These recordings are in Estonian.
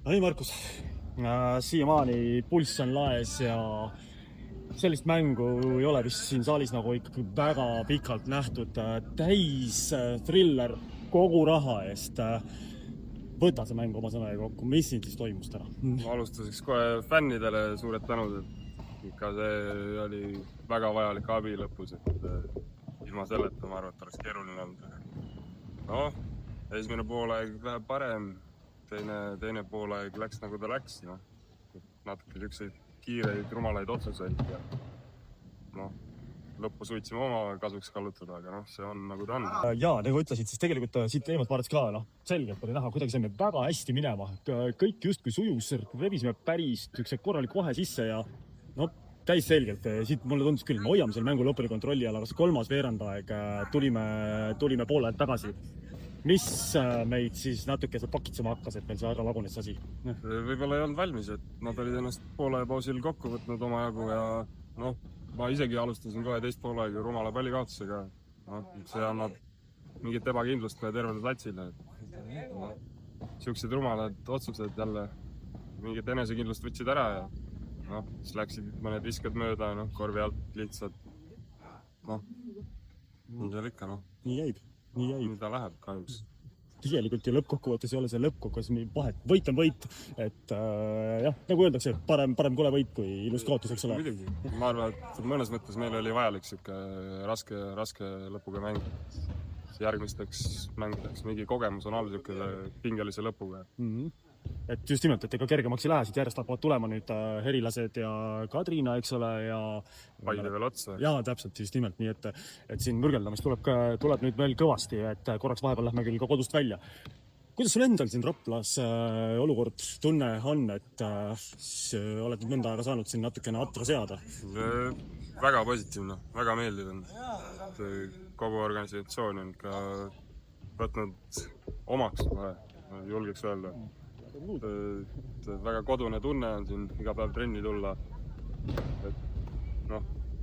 Ei, Markus, siiamaani pulss on laes ja sellist mängu ei ole vist siin saalis nagu ikkagi väga pikalt nähtud. Täis thriller kogu raha eest. Võta see mäng oma sõnaga kokku. Mis siin siis toimus täna? Alustuseks kohe fännidele suured tänud, et ikka see oli väga vajalik abi lõpus, et ilma selleta ma arvan, et oleks keeruline olnud. Noh, esimene poolaeg vähe parem, teine poolaeg läks nagu ta läks. Natuke niisuguseid kiireid, rumalaid otsuseid ja lõppu suutsime oma kasuks kallutada, aga see on nagu ta on. Jaa, nagu ütlesid, siis tegelikult siit teemalt vaadates ka, selgelt oli näha, kuidagi saime väga hästi minema. Kõik justkui sujus, rebisime päris korraliku vahe sisse ja täis selgelt. Siit mulle tundus küll, me hoiame selle mängu lõpuni kontrolli all, aga see kolmas veerandaeg tulime poole tagasi. Mis meid siis natuke pakitsema hakkas, et meil see ära lagunes asi? Võib-olla ei olnud valmis, et nad olid ennast poole pausil kokku võtnud oma jagu ja ma isegi alustasin kohe teist poolaega rumala pallikaotusega. See annab mingit ebakindlust ka tervele platsile. Siuksed rumalad otsused jälle mingit enesekindlust võtsid ära ja siis läksid mõned viskad mööda, korvi alt lihtsalt. Nii seal ikka, Nii jäib. Nii ta läheb kahjuks. Tegelikult ju lõppkokkuvõttes ei ole see lõppkokkuvõttes vahet. Võit on võit, et nagu öeldakse, parem kole võit kui ilus kaotus, eks ole. Muidugi. Ma arvan, et mõnes mõttes meil oli vajalik siuke raske lõpuga mäng. Järgmisteks mängudeks mingi kogemus on all siuke pingelise lõpuga. Et just nimelt, et ega kergemaks ei lähe, siit järjest hakkavad tulema nüüd Herilased ja Kadrina, eks ole, ja Paide veel otsa. Jaa, täpselt, just nimelt, nii et siin mürgeldamist tuleb nüüd veel kõvasti, et korraks vahepeal lähme küll ka kodust välja. Kuidas sul endal siin Raplas olukord tunne on, et oled nüüd mõnda aega saanud siin natukene atra seada? Väga positiivne, väga meeldiv on. Kogu organisatsioon on ka võtnud omaks, julgeks öelda. Väga kodune tunne on siin iga päev trenni tulla.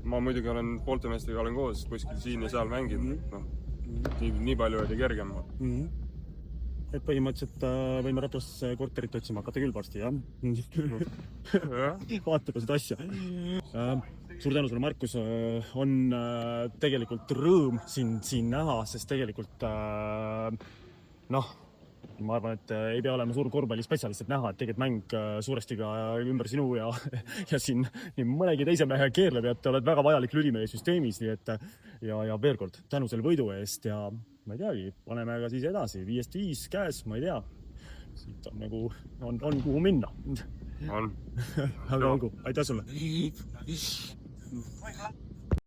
Ma muidugi olen pooltemeestega olen koos kuskil siin ja seal mänginud. Nii palju oli kergem. Et põhimõtteliselt võime Raplas korterit otsima hakata küll varsti, jah? Vaatame seda asja. Suur tänu sulle, Markus. On tegelikult rõõm siin näha, sest tegelikult ma arvan, et ei pea olema suur korvpallispetsialist, et näha, et tegelikult mäng suuresti ka ümber sinu ja siin nii mõnegi teise mehe keerleb, et te oled väga vajalik lüli meie süsteemis, nii et ja veel kord tänu selle võidu eest ja ma ei teagi, paneme ka siis edasi, 5-5 käes, ma ei tea, siit on nagu, on kuhu minna. On. Aga olgu, aitäh sulle!